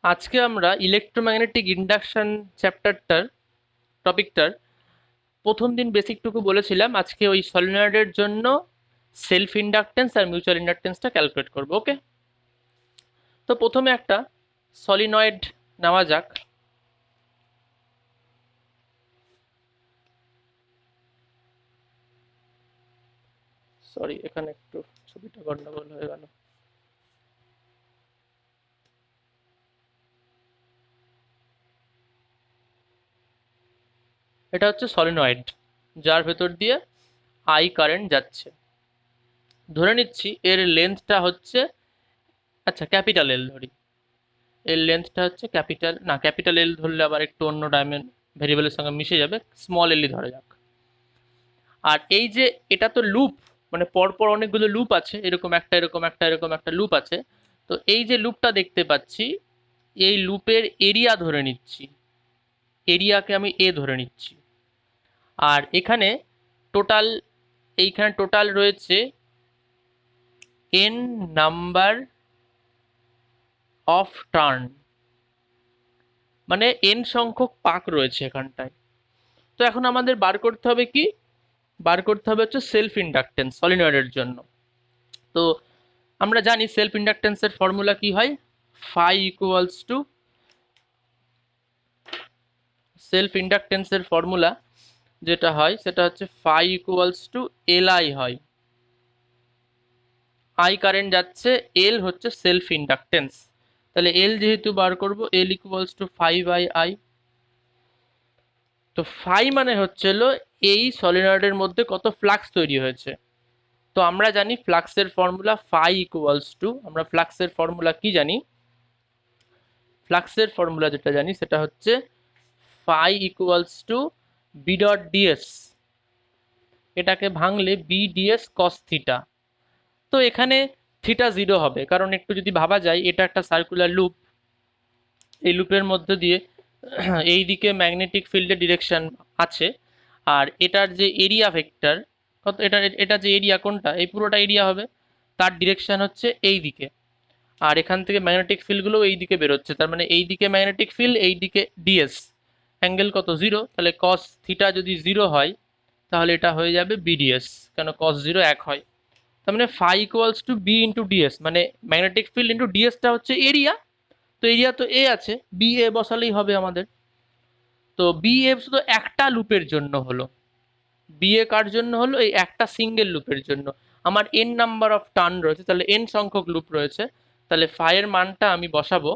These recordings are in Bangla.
আজকে আমরা ইলেকট্রোম্যাগনেটিক ইন্ডাকশন চ্যাপ্টারটার টপিকটার প্রথম দিন বেসিকটুকু বলেছিলাম। আজকে ওই সলিনয়েডের জন্য সেলফ ইন্ডাকটেন্স আর মিউচুয়াল ইন্ডাকটেন্সটা ক্যালকুলেট করবো। ওকে, তো প্রথমে একটা সলিনয়েড নেওয়া যাক। সরি, এখানে একটু ছবিটা গন্ডগোল হয়ে গেল। এটা হচ্ছে সলিনয়েড, যার ভেতর দিয়ে আই কারেন্ট যাচ্ছে। ধরে নিচ্ছি এর লেন্থটা হচ্ছে, আচ্ছা ক্যাপিটাল এল ধরি, এর লেন্থটা হচ্ছে ক্যাপিটাল, না ক্যাপিটাল এল ধরলে আবার একটু অন্য ভেরিয়েবলের সঙ্গে মিশে যাবে, স্মল এলই ধরা যাক। আর এই যে এটা তো লুপ, মানে পরপর অনেকগুলো লুপ আছে, এরকম একটা এরকম একটা এরকম একটা লুপ আছে। তো এই যে লুপটা দেখতে পাচ্ছি, এই লুপের এরিয়া ধরে নিচ্ছি, এরিয়াকে আমি এ ধরে নিচ্ছি। আর এখানে টোটাল, এইখানে টোটাল রয়েছে এন নাম্বার অফ টার্ন, মানে এন সংখ্যক পাক রয়েছে এখানটায়। তো এখন আমাদের বার করতে হবে কি, বার করতে হবে হচ্ছে সেলফ ইন্ডাকটেন্স সলিনয়েডের জন্য। তো আমরা জানি সেলফ ইন্ডাকটেন্সের ফর্মুলা কি হয়, ফাই ইকুয়ালস টু, সেলফ ইন্ডাকটেন্সের ফর্মুলা যেটা হয় সেটা হচ্ছে phi equals to L I হয়। আই কারেন্ট যাচ্ছে, এল হচ্ছে সেলফ ইন্ডাকটেন্স, তাহলে এল যেহেতু বার করব, L equals to phi by I. তো ফাই মানে হচ্ছিল এই সলিনয়েডের মধ্যে কত ফ্লাক্স তৈরি হয়েছে। তো আমরা জানি ফ্লাক্সের ফর্মুলা ফাই ইকুয়ালস টু, আমরা ফ্লাক্সের ফর্মুলা কি জানি, ফ্লাক্সের ফর্মুলা যেটা জানি সেটা হচ্ছে phi equals to B dot D S, এটাকে ভাঙলে বি ডিএস কস থিটা। তো এখানে থিটা জিরো হবে, কারণ একটু যদি ভাবা যায় এটা একটা সার্কুলার লুপ, এই লুপের মধ্যে দিয়ে এই দিকে ম্যাগনেটিক ফিল্ডের ডিরেকশন আছে, আর এটার যে এরিয়া ভেক্টর কত, এটা যে এরিয়া কোনটা, এই পুরোটা এরিয়া হবে, তার ডিরেকশন হচ্ছে এই দিকে। আর এখান থেকে ম্যাগনেটিক ফিল্ডগুলো এই দিকে বেরোচ্ছে, তার মানে এই দিকে ম্যাগনেটিক ফিল্ড, এই দিকে ডিএস, অ্যাঙ্গেল কত জিরো, তাহলে কস থিটা যদি জিরো হয় তাহলে এটা হয়ে যাবে বিডিএস, কেন কস জিরো এক হয়। তার মানে phi equals to B into D S, মানে ম্যাগনেটিক ফিল্ড ইন্টু ডিএসটা হচ্ছে এরিয়া। তো এরিয়া তো এ আছে, বি এ বসালেই হবে আমাদের। তো বি এ শুধু একটা লুপের জন্য হলো, বি এ কার জন্য হলো, এই একটা সিঙ্গেল লুপের জন্য। আমার এন নাম্বার অফ টার্ন রয়েছে, তাহলে এন সংখ্যক লুপ রয়েছে, তাহলে ফাইয়ের মানটা আমি বসাবো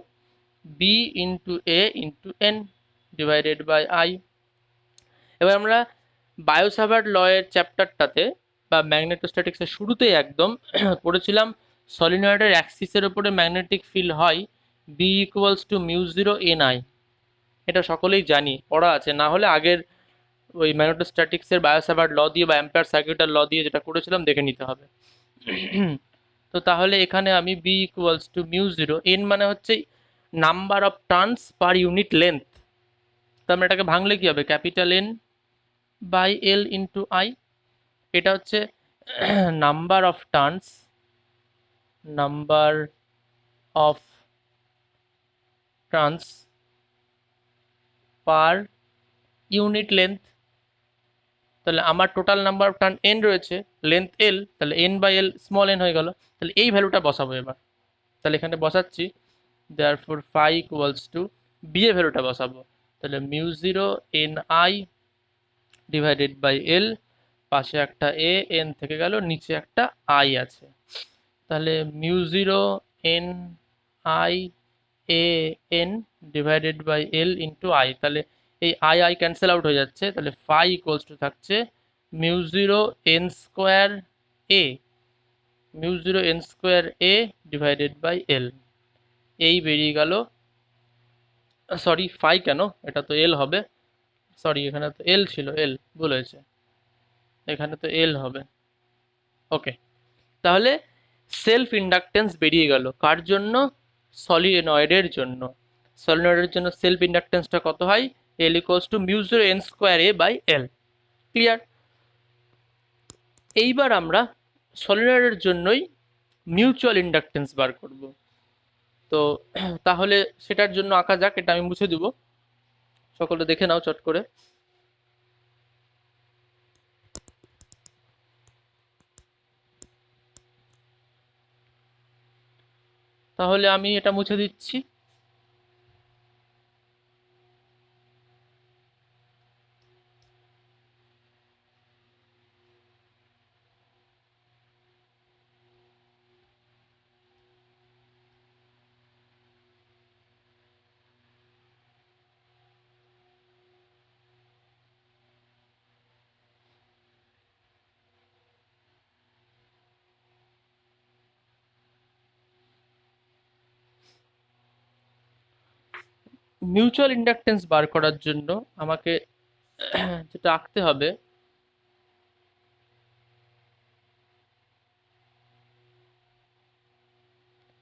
B into A into N divided by I. এবার আমরা বায়োসাভার্ট ল এর চ্যাপ্টারটাতে বা ম্যাগনেটোস্ট্যাটিক্সের শুরুতেই একদম পড়েছিলাম, সলিনয়েডের অ্যাক্সিসের উপরে ম্যাগনেটিক ফিল্ড হয় B equals to mu zero N I. এটা সকলেই জানি, পড়া আছে, না হলে আগের ওই ম্যাগনেটোস্ট্যাটিক্সের বায়োসাভার্ট ল দিয়ে বা অ্যাম্পিয়ার সার্কিটের ল দিয়ে যেটা করেছিলাম দেখে নিতে হবে। তো তাহলে এখানে আমি B equals to mu zero, N মানে হচ্ছে number of turns per unit length, তো আমরা এটাকে ভাঙলে কি হবে, capital N by L into I. এটা হচ্ছে number of turns, number of turns per unit length. তাহলে আমার total number of turn N রয়েছে, লেন্থ এল, তাহলে N by L small N হয়ে গেল। তাহলে এই ভ্যালুটা বসাবো এবার, তাহলে এখানে বসাচ্ছি, therefore phi equals to B এর ভ্যালুটা বসাবো, তাহলে mu zero N I divided by L, পাশে একটা এ, এন থেকে গেল, নিচে একটা আই আছে, তাহলে mu zero N I A N divided by L into I. তাহলে এই আই আই ক্যান্সেল আউট হয়ে যাচ্ছে, তাহলে ফাই ইকুয়ালস টু থাকছে mu zero N square A, mu zero N square A divided by L. এই বেরিয়ে গেল, সরি ফাই কেন, এটা তো এল হবে, সরি এখানে তো এল ছিল, এল ভুল হয়েছে, এখানে তো এল হবে। ওকে, তাহলে সেলফ ইন্ডাকটেন্স বেরিয়ে গেল কার জন্য, সলিনয়েডের জন্য। সলিনয়েডের জন্য সেলফ ইন্ডাকটেন্সটা কত হয়, L equals to mu zero N square A by L. Clear? এইবার আমরা সলিনয়েডের জন্যই মিউচুয়াল ইন্ডাকটেন্স বার করব। তো তাহলে সেটার জন্য আঁকা যাক, এটা আমি মুছে দিব, সকলে দেখে নাও চট করে। তাহলে আমি এটা মুছে দিচ্ছি। মিউচুয়াল ইন্ডাকটেন্স বার করার জন্য আমাকে যেটা আঁকতে হবে,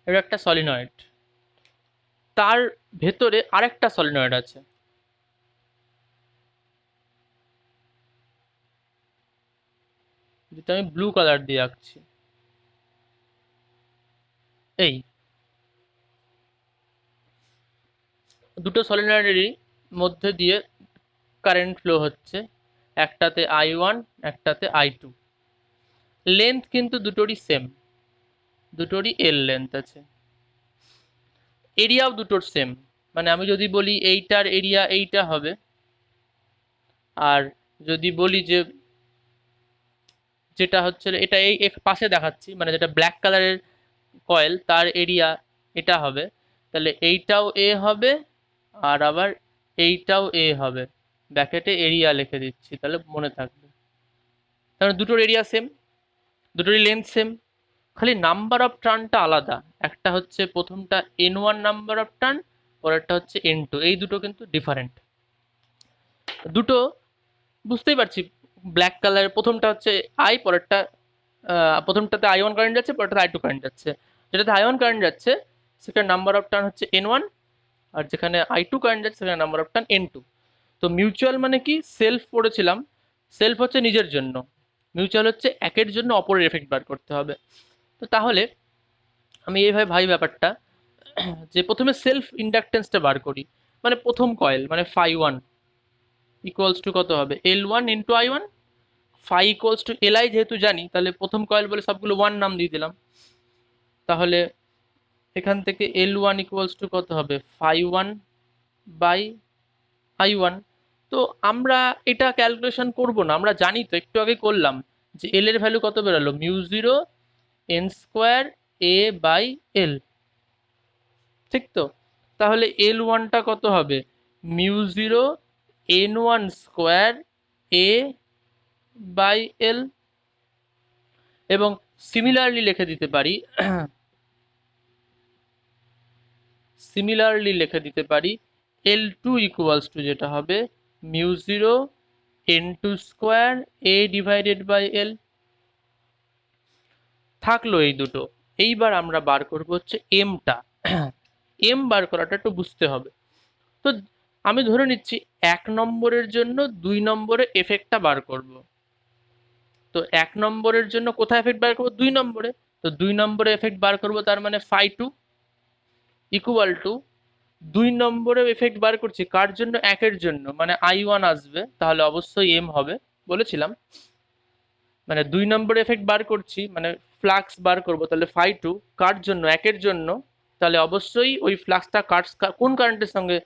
এটা একটা সলিনয়েড, তার ভেতরে আরেকটা সলিনয়েড আছে, যেটা আমি ব্লু কালার দিয়ে আঁকছি। এই দুটো সলিনয়েডেরই মধ্যে দিয়ে কারেন্ট ফ্লো হচ্ছে, একটাতে I1, একটাতে I2। লেন্থ কিন্তু দুটোরই সেম, দুটোরই এল লেন্থ আছে। এরিয়াও দুটোর সেম, মানে আমি যদি বলি এইটার এরিয়া এইটা হবে, আর যদি বলি যে যেটা হচ্ছে এটা এই পাশে দেখাচ্ছি, মানে যেটা ব্ল্যাক কালারের কয়েল তার এরিয়া এটা হবে, তাহলে এইটাও এ হবে, আর আবার এইটাও এ হবে। ব্র্যাকেটে এরিয়া লিখে দিচ্ছি, তাহলে মনে থাকবে। কারণ দুটোর এরিয়া সেম, দুটোরই লেন্থ সেম, খালি নাম্বার অফ টার্নটা আলাদা। একটা হচ্ছে প্রথমটা N1 নাম্বার অফ টার্ন, পরেরটা হচ্ছে N2, এই দুটো কিন্তু ডিফারেন্ট। দুটো বুঝতেই পারছি, ব্ল্যাক কালারের প্রথমটা হচ্ছে আই, পরেরটা প্রথমটাতে I1 কারেন্ট যাচ্ছে, পরেরটাতে I2 কারেন্ট যাচ্ছে। যেটাতে I1 কারেন্ট যাচ্ছে সেটার নাম্বার অফ টার্ন হচ্ছে N1, আর যেখানে I2 কারেন্ট যাচ্ছে সেখানে নাম্বার অফ টার্ন N2। তো মিউচুয়াল মানে কি, সেলফ পড়েছিলাম, সেলফ হচ্ছে নিজের জন্য, মিউচুয়াল হচ্ছে একের জন্য অপরের এফেক্ট বার করতে হবে। তো তাহলে আমি এইভাবে ভাই ব্যাপারটা, যে প্রথমে সেলফ ইন্ডাকটেন্সটা বার করি, মানে প্রথম কয়েল মানে φ1 ইকুয়ালস টু কত হবে, L1 into I1। Phi equals to Li যেহেতু জানি, তাহলে প্রথম কয়েল বলে সবগুলো 1 নাম দিয়ে দিলাম। তাহলে এখান থেকে L1 ইকুয়ালস টু কত হবে, φ1 বাই I1। তো আমরা এটা ক্যালকুলেশন করব না, আমরা জানি তো, একটু আগে করলাম, যে এল এর ভ্যালু কত বেরোলো, μ0 n square a by L, ঠিক তো? তাহলে L1টা কত হবে, μ0 n1 স্কোয়ার a বাই এল। এবং সিমিলারলি লিখে দিতে পারি, L2 ইকুয়ালস টু যেটা হবে μ0 n2 square a divided by L. থাকলো এই দুটো। এইবার আমরা বার করব হচ্ছে এমটা। এম বার করাটা একটু বুঝতে হবে। তো আমি ধরে নিচ্ছি 1 নম্বরের জন্য 2 নম্বরে এফেক্টটা বার করব। তো 1 নম্বরের জন্য কোথায় এফেক্ট বার করব, 2 নম্বরে। তো 2 নম্বরে এফেক্ট বার করব, তার মানে φ2 ইকুয়াল টু 2 নম্বরে এফেক্ট বার করছি কার জন্য, 1 এর জন্য, মানে I1 আসবে, তাহলে অবশ্যই এম হবে, বলেছিলাম। মানে 2 নম্বরে এফেক্ট বার করছি মানে ফ্লাক্স বার করব, তাহলে φ2 কার জন্য, 1 এর জন্য, তাহলে অবশ্যই ওই ফ্লাক্সটা কোন কারেন্টের সঙ্গে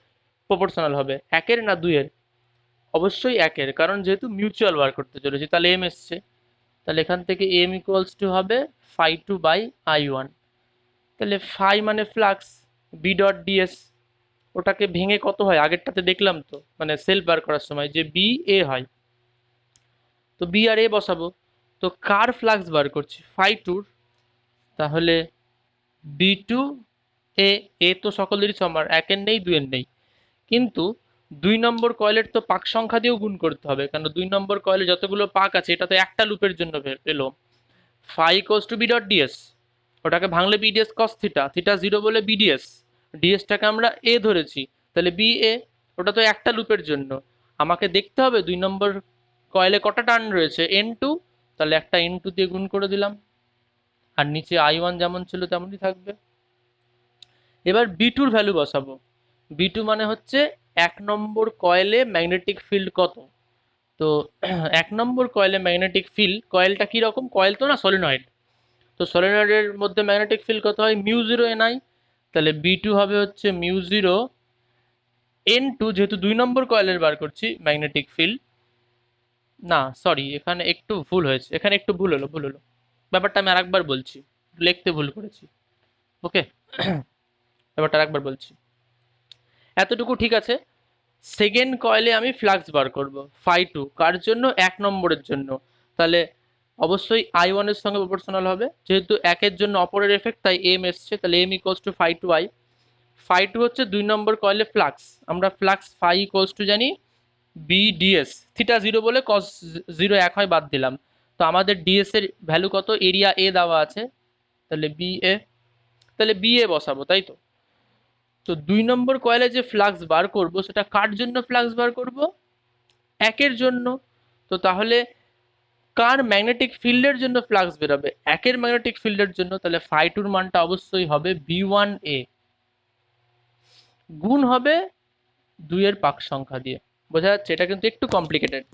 প্রপোর্শনাল হবে, 1 এর না 2 এর? অবশ্যই 1 এর, কারণ যেহেতু মিউচুয়াল বার করতে চলেছি, তাহলে এম এসছে। তাহলে এখান থেকে এম ইকুয়ালস টু হবে φ2 বাই I1। তাহলে ফাই মানে ফ্লাক্স, বি ডট ডিএস, ওটাকে ভেঙে কত হয়, আগেরটাতে দেখলাম তো, মানে সেলফ বার করার সময় যে বি এ হয়, তো বি আর এ বসাবো। তো কার ফ্লাক্স বার করছি, φ2। তাহলে B2 এ, এ তো সকলেরই সমান, 1 এর নেই 2 এর নেই, কিন্তু 2 নম্বর কয়েলের তো পাক সংখ্যা দিয়েও গুণ করতে হবে, কারণ 2 নম্বর কয়েলে যতগুলো পাক আছে এটা তো একটা লুপের জন্য পেলো। Phi equals to B dot D S, ওটাকে ভাঙলে বিডিএস কস থিটা, থিটা 0 বলে বিডিএস, ডিএসটাকে আমরা এ ধরেছি, তাহলে বি এ, ওটা তো একটা লুপের জন্য। আমাকে দেখতে হবে 2 নম্বর কয়েলে কটা টার্ন রয়েছে, N2, তাহলে একটা N2 দিয়ে গুণ করে দিলাম, আর নিচে I1 যেমন ছিল তেমনই থাকবে। এবার B2 এর ভ্যালু বসাবো। B2 মানে হচ্ছে 1 নম্বর কয়েলে ম্যাগনেটিক ফিল্ড কত। তো 1 নম্বর কয়েলে ম্যাগনেটিক ফিল্ড, কয়েলটা কি রকম, কয়েল তো না, সলিনয়েড। তো সলিনয়েডের মধ্যে ম্যাগনেটিক ফিল্ড কত হয়, μ0 Ni। তাহলে B2 হবে হচ্ছে μ0 N2, যেহেতু 2 নম্বর কয়েলের বার করছি ম্যাগনেটিক ফিল্ড। না সরি, এখানে একটু ভুল হয়েছে, এখানে একটু ভুল হলো। ব্যাপারটা আমি আরেকবার বলছি, লিখতে ভুল করেছি। ওকে, ব্যাপারটা আরেকবার বলছি। এতটুকু ঠিক আছে। সেকেন্ড কয়েলে আমি ফ্লাক্স বার করব φ2, কার জন্য, 1 নম্বরের জন্য। তাহলে অবশ্যই I1 এর সঙ্গে প্রপোর্শনাল হবে, যেহেতু একের জন্য অপরের এফেক্ট তাই m এসছে, তাহলে m ইকুয়ালস টু φ2i। φ2 হচ্ছে 2 নম্বর কয়েলে ফ্লাক্স, আমরা ফ্লাক্স ফাই ইকুয়ালস টু জানি BDS, থিটা 0 বলে cos 0 1 হয়, বাদ দিলাম। তো আমাদের ডিএস এর ভ্যালু কত, এরিয়া এ দেওয়া আছে, তাহলে BA, তাহলে BA বসাবো, তাই তো। তো 2 নম্বর কয়েলে যে ফ্লাক্স বার করব সেটা কার জন্য ফ্লাক্স বার করব, একের জন্য। তো তাহলে কার ম্যাগনেটিক ফিল্ডের জন্য ফ্লাক্স বেরোবে, একের ম্যাগনেটিক ফিল্ডের জন্য। তাহলে φ2 এর মানটা অবশ্যই হবে B1A, গুণ হবে 2 এর পাক সংখ্যা দিয়ে। বোঝা যাচ্ছে, এটা কিন্তু একটু কমপ্লিকেটেড।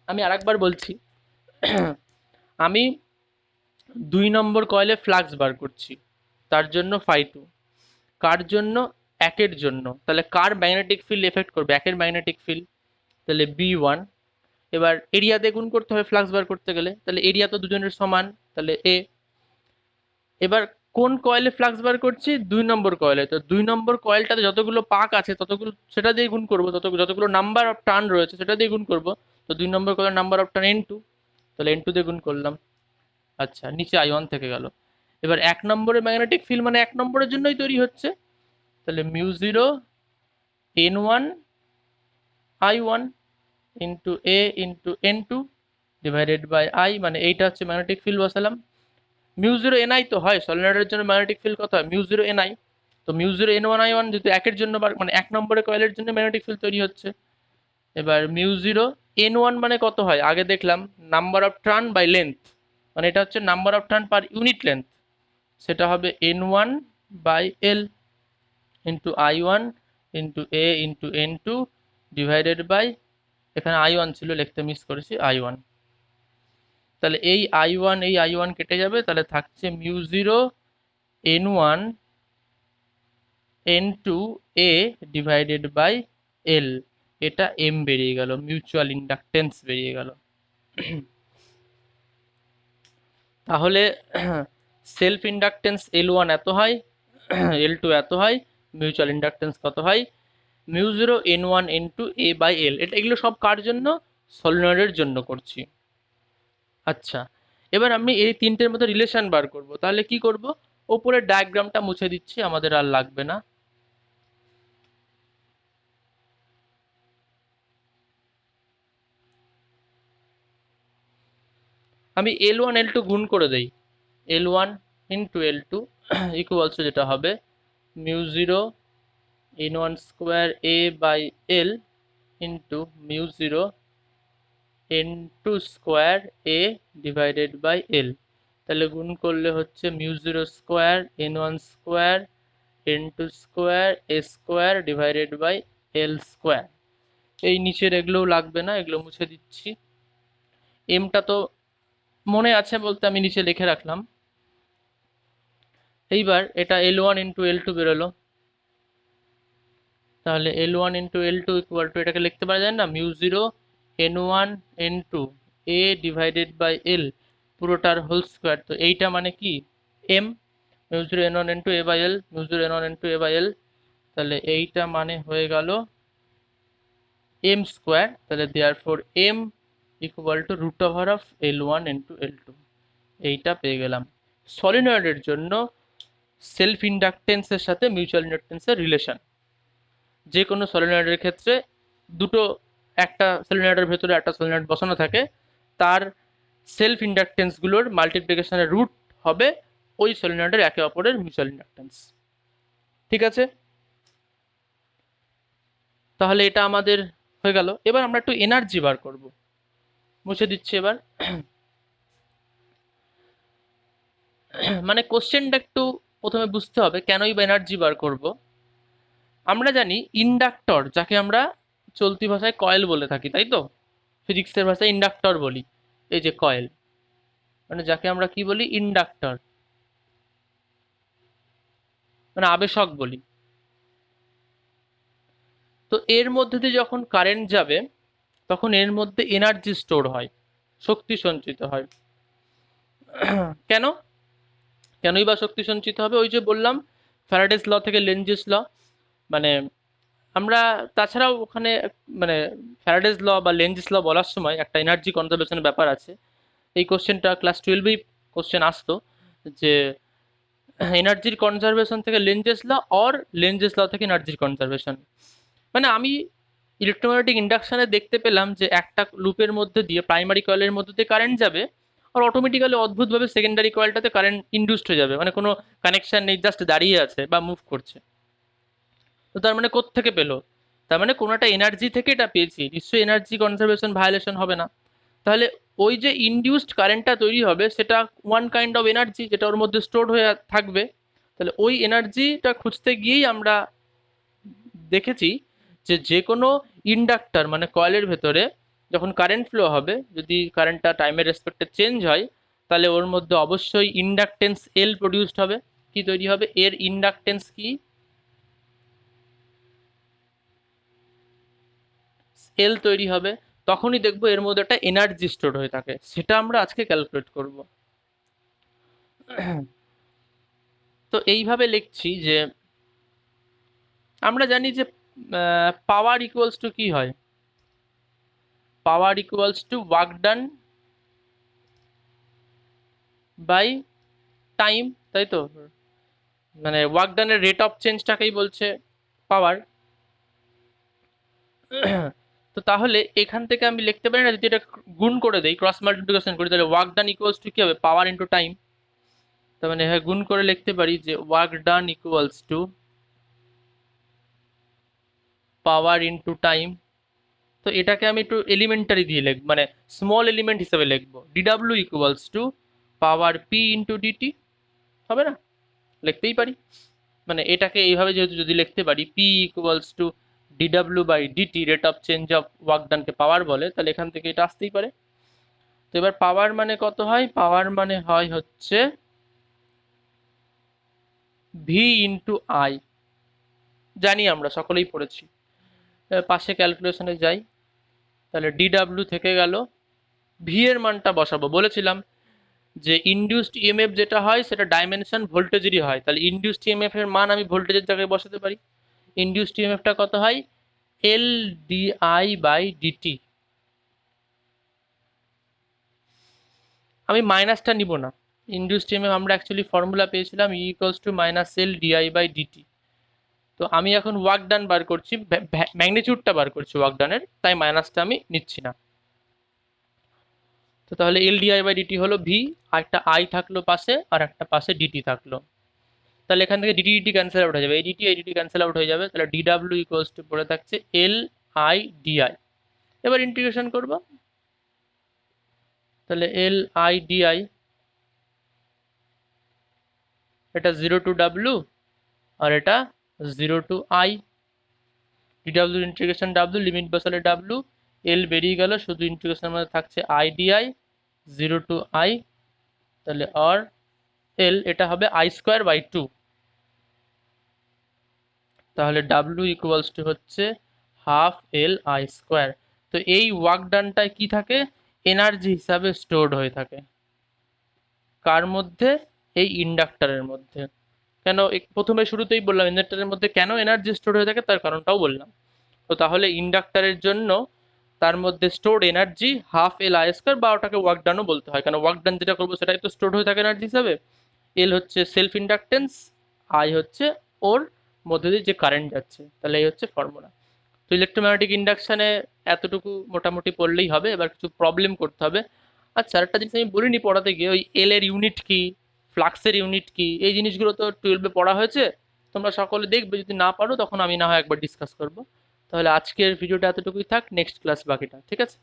আমি আরেকবার বলছি। আমি 2 নম্বর কয়েলে ফ্লাক্স বার করছি, তার জন্য φ2, কার জন্য, একের জন্য। তাহলে কার ম্যাগনেটিক ফিল্ড এফেক্ট করবে, একের ম্যাগনেটিক ফিল্ড, তাহলে B1। এবার এরিয়া দিয়ে গুণ করতে হবে ফ্লাক্স বার করতে গেলে, তাহলে এরিয়া তো দুজনের সমান, তাহলে A। এবার কোন কয়েলে ফ্লাক্স বার করছি, 2 নম্বর কয়েলে। তো 2 নম্বর কয়েলটাতে যতগুলো পাক আছে ততগুলো সেটা দিয়ে গুণ করবো, যতগুলো নাম্বার অফ টার্ন রয়েছে সেটা দিয়ে গুণ করবো। তো 2 নম্বর কয়েলের নাম্বার অফ টার্ন N2, তাহলে N2 দিয়ে গুণ করলাম। আচ্ছা, নিচে I1 থেকে গেল। এবার 1 নম্বরের ম্যাগনেটিক ফিল্ড মানে 1 নম্বরের জন্যই তৈরি হচ্ছে, তাহলে μ0 N1 I1 into A into N2 divided by I, মানে এইটা হচ্ছে ম্যাগনেটিক ফিল্ড বসালাম। μ0 Ni তো হয়, সলিনয়েডের জন্য ম্যাগনেটিক ফিল্ড কত হয়, μ0 Ni। তো μ0 N1 I1 যেহেতু একের জন্য, মানে 1 নম্বরের কয়েলের জন্য ম্যাগনেটিক ফিল্ড তৈরি হচ্ছে। এবার μ0 N1 মানে কত হয়, আগে দেখলাম number of turn by length, মানে এটা হচ্ছে number of turn per unit length, সেটা হবে N1 by L into I1 into A into N2 divided by, এখানে I1 ছিল, লিখতে মিস করেছি, I1। তাহলে এই I1 এই I1 কেটে যাবে, তাহলে থাকছে μ0 N1 N2 A divided by L। এটা M বেরিয়ে গেল, মিউচুয়াল ইন্ডাকটেন্স বেরিয়ে গেল। তাহলে সেলফ ইন্ডাকটেন্স L1 এত হয়, L2 এত হয়, মিউচুয়াল ইন্ডাকটেন্স কত হয়, μ0 N1 N2 A by L। এগুলো সব কার জন্য, সলিনয়েডের জন্য করছি। আচ্ছা, এবার আমি এই তিনটের মধ্যে রিলেশন বার করব। তাহলে কি করব, ওপরের ডায়াগ্রামটা মুছে দিচ্ছি, আমাদের আর লাগবে না। আমি L1 L2 গুণ করে দেই, L1 ইন্টু L2 ইকুয়ালস যেটা হবে μ0 N1 square A by L into μ0 N2 square A divided by L। তাহলে গুণ করলে হচ্ছে μ0 square N1 square N2 square A square divided by L square. এই নিচের এগুলোও লাগবে না, এগুলো মুছে দিচ্ছি। এমটা তো মনে আছে বলতে আমি নিচে লিখে রাখলাম। এইবার এটা L1 ইন্টু L2 বেরোলো, তাহলে L1 into L2 equal to, এটাকে লিখতে পারা যায় না, μ0 N1 N2 A divided by L পুরোটার হোল স্কোয়ার। তো এইটা মানে কি, M, μ0 N1 N2 A by L, μ0 N1 N2 A by L। তাহলে এইটা মানে হয়ে গেল M স্কোয়ার। তাহলে therefore M equal to root over of L1 into L2, এইটা পেয়ে গেলাম। সলিনয়েডের জন্য সেলফ ইন্ডাকটেন্সের সাথে মিউচুয়াল ইন্ডাকটেন্সের রিলেশন। যে কোনো সলিনয়েডের ক্ষেত্রে দুটো, একটা সলিনয়েডের ভেতরে একটা সলিনয়েড বসানো থাকে, তার সেলফ ইন্ডাকটেন্সগুলোর মাল্টিপ্লিকেশনের রুট হবে ওই সলিনয়েডের একে অপরের মিউচুয়াল ইন্ডাকটেন্স। ঠিক আছে, তাহলে এটা আমাদের হয়ে গেল। এবার আমরা একটু এনার্জি বার করব, মুছে দিচ্ছি এবার। মানে কোশ্চেনটা একটু প্রথমে বুঝতে হবে কেনই বা এনার্জি বার করব। আমরা জানি ইন্ডাক্টর যাকে আমরা চলতি ভাষায় কয়েল বলে থাকি, তাই তো? ফিজিক্সের ভাষায় ইন্ডাক্টর বলি। এই যে কয়েল, মানে যাকে আমরা কি বলি, ইন্ডাক্টর, মানে আবেশক বলি। তো এর মধ্যে দিয়ে যখন কারেন্ট যাবে তখন এর মধ্যে এনার্জি স্টোর হয়, শক্তি সঞ্চিত হয়। কেন? কেনই বা শক্তি সঞ্চিত হবে? ওই যে বললাম, ফ্যারাডেস ল থেকে লেনজিস ল। মানে আমরা তাছাড়াও ওখানে মানে ফ্যারাডেস ল বা লেনজিস ল বলার সময় একটা এনার্জি কনজারভেশনের ব্যাপার আছে। এই কোশ্চেনটা ক্লাস 12-এই কোশ্চেন আসতো, যে এনার্জির কনজারভেশন থেকে লেনজেস ল অর লেনজেস ল থেকে এনার্জির কনজারভেশন। মানে আমি ইলেকট্রোম্যাগনেটিক ইন্ডাকশনে দেখতে পেলাম যে একটা লুপের মধ্যে দিয়ে, প্রাইমারি কয়েলের মধ্যে দিয়ে কারেন্ট যাবে, আর অটোমেটিক্যালি অদ্ভুতভাবে সেকেন্ডারি কয়েলটাতে কারেন্ট ইনডিউসড হয়ে যাবে, মানে কোনো কানেকশন নেই, জাস্ট দাঁড়িয়ে আছে বা মুভ করছে। তো তার মানে কোত্থেকে পেলো? তার মানে কোনো একটা এনার্জি থেকে এটা পেয়েছি, নিশ্চয়ই এনার্জি কনজারভেশন ভায়োলেশন হবে না। তাহলে ওই যে ইনডিউসড কারেন্টটা তৈরি হবে সেটা ওয়ান কাইন্ড অফ এনার্জি, যেটা ওর মধ্যে স্টোর হয়ে থাকবে। তাহলে ওই এনার্জিটা খুঁজতে গিয়েই আমরা দেখেছি যে যে কোনো ইন্ডাক্টর মানে কয়েলের ভেতরে যখন কারেন্ট ফ্লো হবে, যদি কারেন্টটা টাইমের রেসপেক্টে চেঞ্জ হয়, তাহলে ওর মধ্যে অবশ্যই ইন্ডাকটেন্স এল প্রডিউসড হবে। কি তৈরি হবে? এর ইন্ডাকটেন্স কি? এল তৈরি হবে। তখনই দেখবো এর মধ্যে একটা এনার্জি স্টোর হয়ে থাকে, সেটা আমরা আজকে ক্যালকুলেট করব। তো এইভাবে লিখছি যে আমরা জানি যে পাওয়ার ইকুয়ালস টু কি হয়? Power equals to work done by time, তাই তো? মানে ওয়ার্ক ডানের রেট অফ চেঞ্জটাকেই বলছে পাওয়ার। তো তাহলে এখান থেকে আমি লিখতে পারি না, যদি এটা গুণ করে দেই, ক্রস মাল্টিপ্লিকেশন করি, তাহলে ওয়ার্ক ডান ইকুয়ালস টু কি হবে? পাওয়ার ইন্টু টাইম। তার মানে হ্যাঁ, গুণ করে লিখতে পারি যে work done equals to power into time. তো এটাকে আমি একটু এলিমেন্টারি দিয়ে লিখব, মানে স্মল এলিমেন্ট হিসেবে লিখবো, D W equals to power P into D T. হবে না? লিখতেই পারি। মানে এটাকে এইভাবে যেহেতু যদি লিখতে পারি, P equals to d W by d t, rate of change of work ডানকে পাওয়ার বলে, তাহলে এখান থেকে এটা আসতেই পারে। তো এবার পাওয়ার মানে কত হয়? পাওয়ার মানে হয় হচ্ছে ভি ইন্টু আই। জানি, আমরা সকলেই পড়েছি। পাশে ক্যালকুলেশনে যাই, তাহলে ডিডাব্লিউ থেকে গেল, ভি এর মানটা বসাবো। বলেছিলাম যে ইনডিউসড ইএমএফ যেটা হয় সেটা ডাইমেনশন ভোল্টেজেরই হয়, তাহলে ইনডিউসড ইএমএফ এর মান আমি ভোল্টেজের জায়গায় বসাতে পারি। ইনডিউসড ইএমএফটা কত হয়? L D I by D T. আমি মাইনাসটা নিব না, ইনডিউসড ইএমএফ আমরা অ্যাকচুয়ালি ফর্মুলা পেয়েছিলাম E equals to minus L D I by D T. তো আমি এখন ওয়ার্ক ডান বার করছি, ম্যাগনিটিউডটা বার করছি ওয়ার্ক ডানের, তাই মাইনাসটা আমি নিচ্ছি না। তো তাহলে এল ডিআই বাই ডিটি হলো ভি, আর একটা আই থাকলো পাশে, আর একটা পাশে ডিটি থাকলো। তাহলে এখান থেকে ডিটি ডিটি ক্যান্সেল আউট হয়ে যাবে, এই ডিটি ক্যান্সেল আউট হয়ে যাবে, তাহলে ডিডাব্লিউ ইকুয়ালস টু পড়ে থাকছে এল আই ডিআই। এবার ইন্টিগ্রেশন করব, তাহলে এল আই ডিআই, এটা 0 টু ডাব্লিউ আর এটা 0 to I. D W integration W, limit বসালে ডাব্লিউ, এল বেরিয়ে গেল, শুধু ইন্টিগ্রেশনের মধ্যে থাকছে আই ডিআই 0 টু আই। তাহলে আর এল এটা হবে আই স্কোয়ার বাই 2। তাহলে ডাব্লিউ ইকুয়ালস টু হচ্ছে হাফ এল আই স্কোয়ার। তো এই ওয়ার্ক ডানটায় কি থাকে? এনার্জি হিসাবে স্টোরড হয়ে থাকে। কার মধ্যে? এই ইন্ডাক্টরের মধ্যে। কেন? প্রথমে শুরুতেই বললাম ইন্ডাক্টরের মধ্যে কেন এনার্জি স্টোর হয়ে থাকে, তার কারণটাও বললাম। তো তাহলে ইন্ডাক্টরের জন্য তার মধ্যে stored energy half L I square, বা ওটাকে ওয়ার্ক ডানও বলতে হয়, কারণ ওয়ার্ক ডান যেটা করবো সেটাই তো স্টোর হয়ে থাকে এনার্জি হিসাবে। এল হচ্ছে সেলফ ইন্ডাকটেন্স, আই হচ্ছে ওর মধ্যে দিয়ে যে কারেন্ট যাচ্ছে। তাহলে এই হচ্ছে ফর্মুলা। তো ইলেকট্রোম্যাগনেটিক ইন্ডাকশানে এতটুকু মোটামুটি পড়লেই হবে, এবার কিছু প্রবলেম করতে হবে। আচ্ছা, আরেকটা জিনিস আমি বলিনি পড়াতে গিয়ে, ওই এল এর ইউনিট কি, ফ্লাক্সের ইউনিট কি, এই জিনিসগুলো তো 12-এ পড়া হয়েছে। তোমরা সকলে দেখবে, যদি না পারো তখন আমি না হয় একবার ডিসকাস করবো। তাহলে আজকের ভিডিওটা এতটুকুই থাক, নেক্সট ক্লাস বাকিটা, ঠিক আছে?